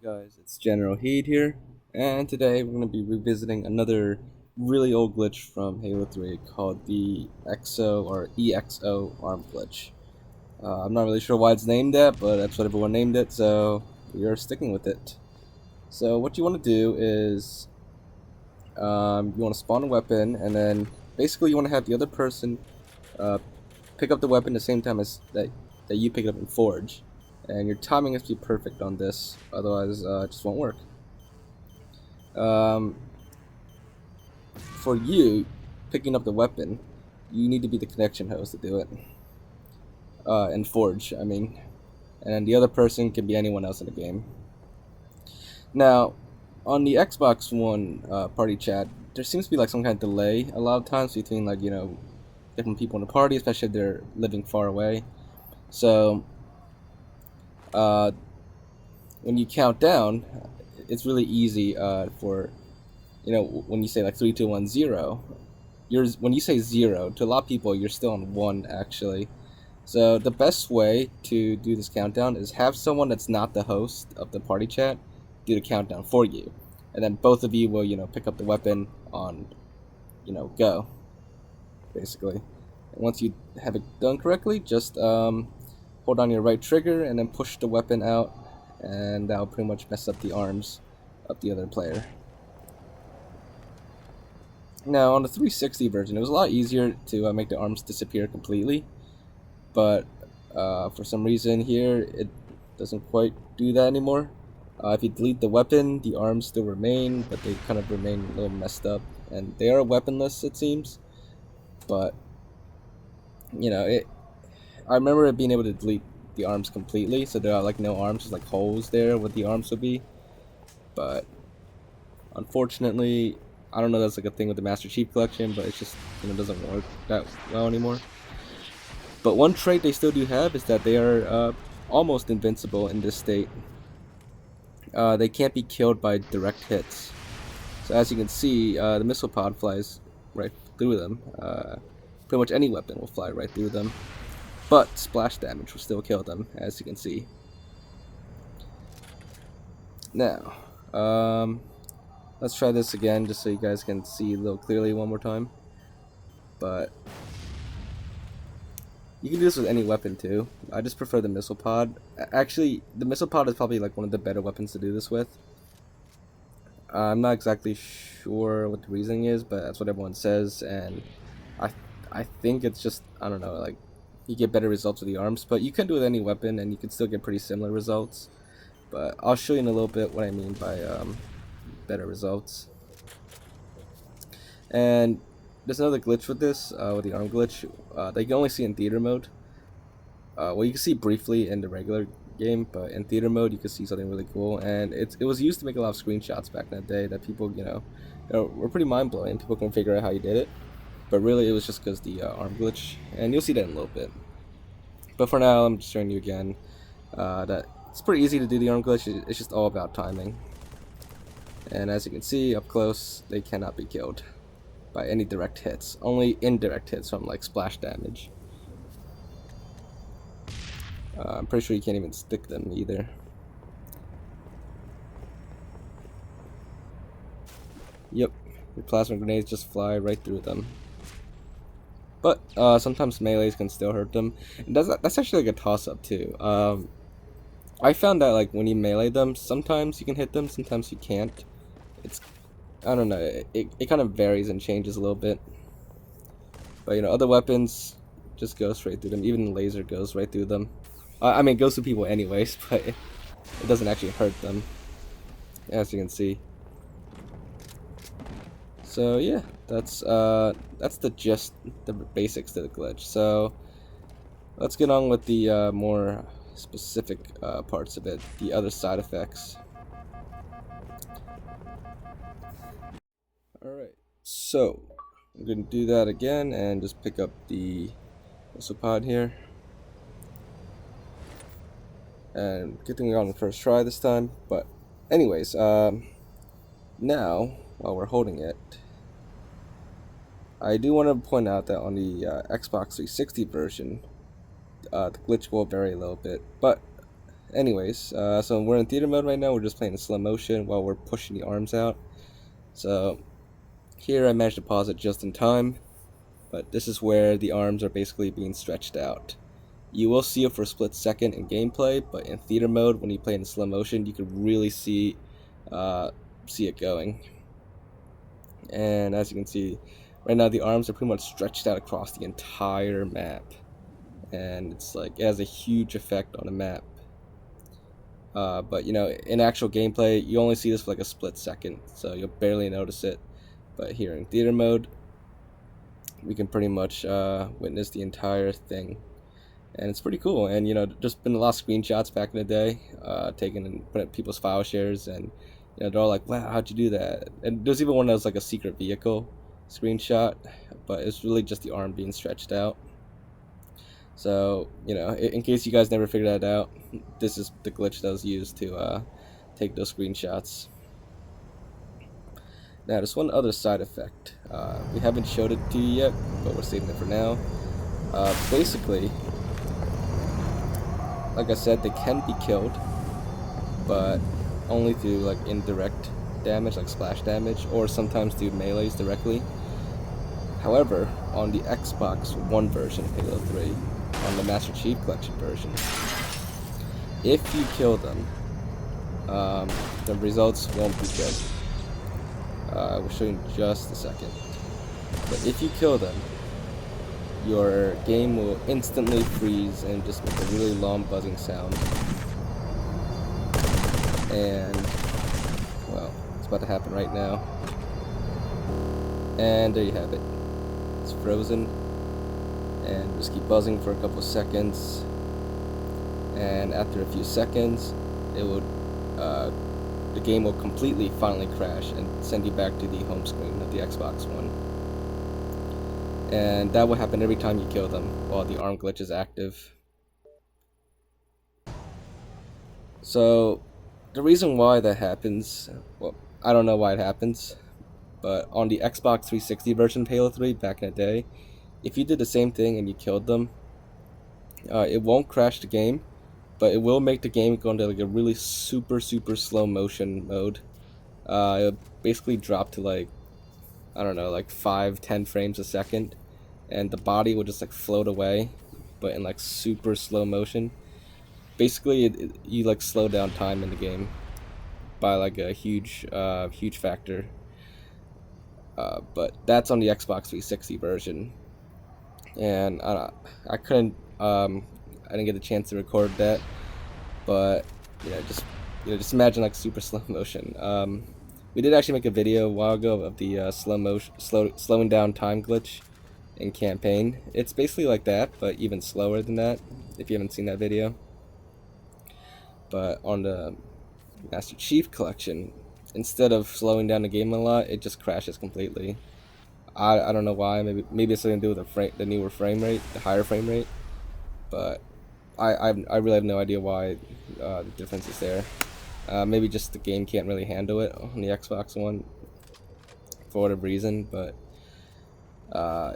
Guys, it's Generalkidd here, and today we're going to be revisiting another really old glitch from Halo 3 called the EXO or eXo arm glitch. I'm not really sure why it's named that, but that's what everyone named it, so we are sticking with it. So what you want to do is you want to spawn a weapon, and then basically you want to have the other person uh, pick up the weapon at the same time as that you pick it up and forge. And your timing has to be perfect on this, otherwise it just won't work. Um, for you picking up the weapon, you need to be the connection host to do it. And forge, I mean. And then the other person can be anyone else in the game. Now, on the Xbox One party chat, there seems to be like some kind of delay a lot of times between different people in the party, especially if they're living far away. So uh, when you count down, it's really easy for when you say like 3, 2, 1, 0. When you say 0 to a lot of people, you're still on 1 actually. So the best way to do this countdown is have someone that's not the host of the party chat do the countdown for you, and then both of you will pick up the weapon on go basically. And once you have it done correctly, just hold on your right trigger and then push the weapon out, and that'll pretty much mess up the arms of the other player. Now on the 360 version, it was a lot easier to make the arms disappear completely, but for some reason here it doesn't quite do that anymore. If you delete the weapon, the arms still remain, but they kind of remain a little messed up, and they are weaponless it seems. But I remember it being able to delete the arms completely, so there are like no arms, just like holes there where the arms would be. But unfortunately, I don't know, that's like a thing with the Master Chief Collection, but it just doesn't work that well anymore. But one trait they still do have is that they are almost invincible in this state. They can't be killed by direct hits. So as you can see, the missile pod flies right through them. Pretty much any weapon will fly right through them. But splash damage will still kill them, as you can see. Now, let's try this again just so you guys can see a little clearly one more time. But you can do this with any weapon too. I just prefer the missile pod. Actually, the missile pod is probably like one of the better weapons to do this with. I'm not exactly sure what the reasoning is, but that's what everyone says, and I think it's just, I don't know, like you get better results with the arms, but you can do it with any weapon and you can still get pretty similar results. But I'll show you in a little bit what I mean by better results. And there's another glitch with this, with the arm glitch, that you can only see in theater mode. Well, you can see briefly in the regular game, but in theater mode you can see something really cool, and it was used to make a lot of screenshots back in the day that people were pretty mind-blowing. People couldn't figure out how you did it, but really it was just because the arm glitch, and you'll see that in a little bit. But for now, I'm just showing you again that it's pretty easy to do the arm glitch. It's just all about timing, and as you can see up close, they cannot be killed by any direct hits, only indirect hits from like splash damage. I'm pretty sure you can't even stick them either. Yep, your plasma grenades just fly right through them. But sometimes melees can still hurt them. And that's actually like a toss-up too. I found that like when you melee them, sometimes you can hit them, sometimes you can't. I don't know, it kind of varies and changes a little bit. But other weapons just go straight through them. Even the laser goes right through them. I mean, it goes through people anyways, but it doesn't actually hurt them, as you can see. So yeah, that's the gist, the basics to the glitch. So let's get on with the more specific parts of it, the other side effects. Alright, so I'm going to do that again and just pick up the missile pod here. And good thing we got on the first try this time. But anyways, now while we're holding it, I do want to point out that on the Xbox 360 version, the glitch will vary a little bit, but Anyways, so we're in theater mode right now. We're just playing in slow motion while we're pushing the arms out. So here I managed to pause it just in time, but this is where the arms are basically being stretched out. You will see it for a split second in gameplay, but in theater mode, when you play in slow motion, you can really see it going. And as you can see, right now the arms are pretty much stretched out across the entire map, and it's like it has a huge effect on the map. But you know, in actual gameplay, you only see this for like a split second, so you'll barely notice it. But here in theater mode, we can pretty much witness the entire thing, and it's pretty cool. And you know, there's been a lot of screenshots back in the day, taken and put in people's file shares, and you know, they're all like, "Wow, how'd you do that?" And there's even one that was like a secret vehicle screenshot, but it's really just the arm being stretched out. So, you know, in case you guys never figured that out, this is the glitch that was used to take those screenshots. Now, there's one other side effect. We haven't showed it to you yet, but we're saving it for now. Basically, like I said, they can be killed, but only through like indirect damage, like splash damage, or sometimes through melees directly. However, on the Xbox One version of Halo 3, on the Master Chief Collection version, if you kill them, the results won't be good. I will show you in just a second. But if you kill them, your game will instantly freeze and just make a really long buzzing sound. And, well, it's about to happen right now. And there you have it. It's frozen. And just keep buzzing for a couple of seconds. And after a few seconds, it will, the game will completely finally crash and send you back to the home screen of the Xbox One. And that will happen every time you kill them while the arm glitch is active. So the reason why that happens, well, I don't know why it happens, but on the Xbox 360 version of Halo 3 back in the day, if you did the same thing and you killed them, it won't crash the game, but it will make the game go into like a really super slow motion mode. It'll basically drop to like, I don't know, like 5-10 frames a second, and the body will just like float away, but in like super slow motion. Basically, you like slow down time in the game by like a huge factor. But that's on the Xbox 360 version, and I couldn't, I didn't get a chance to record that, but just imagine like super slow motion. We did actually make a video a while ago of the slowing down time glitch in campaign. It's basically like that, but even slower than that. If you haven't seen that video, but on the Master Chief Collection, instead of slowing down the game a lot, it just crashes completely. I don't know why. Maybe it's something to do with the newer frame rate, the higher frame rate. But I really have no idea why the difference is there. Maybe just the game can't really handle it on the Xbox One for whatever reason. But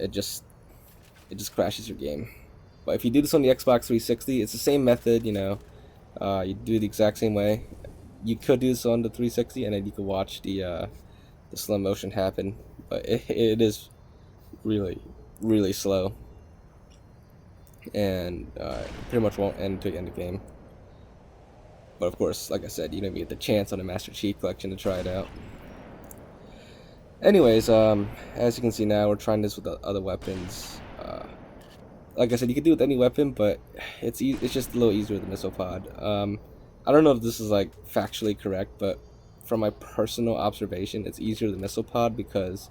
it just crashes your game. But if you do this on the Xbox 360, it's the same method. You know, you do the exact same way. You could do this on the 360, and then you could watch the slow motion happen. But it is really slow, and pretty much won't end until you end the game. But of course, like I said, you don't get the chance on the Master Chief Collection to try it out. Anyways, as you can see now, we're trying this with the other weapons. Like I said, you can do it with any weapon, but it's just a little easier with the missile pod. I don't know if this is like factually correct, but from my personal observation, it's easier with the missile pod because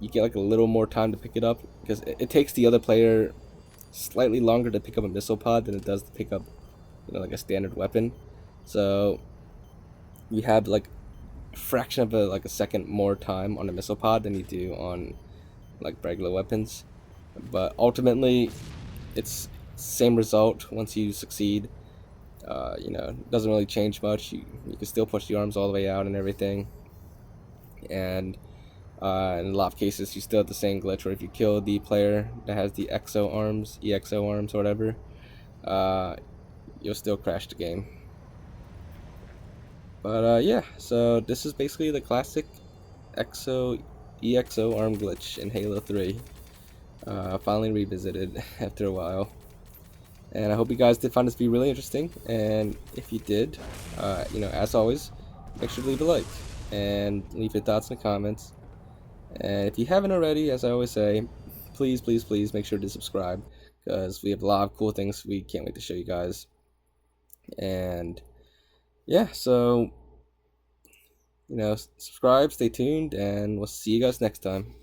you get like a little more time to pick it up, because it takes the other player slightly longer to pick up a missile pod than it does to pick up, you know, like a standard weapon. So you have like a fraction of a second more time on a missile pod than you do on like regular weapons. But ultimately, it's same result once you succeed. You know, it doesn't really change much. You can still push the arms all the way out and everything. And in a lot of cases, you still have the same glitch where if you kill the player that has the eXo arms or whatever, you'll still crash the game. But yeah, so this is basically the classic EXO arm glitch in Halo 3. Finally revisited after a while. And I hope you guys did find this video really interesting. And if you did, as always, make sure to leave a like and leave your thoughts in the comments. And if you haven't already, as I always say, please, please, please make sure to subscribe, because we have a lot of cool things we can't wait to show you guys. And yeah, so subscribe, stay tuned, and we'll see you guys next time.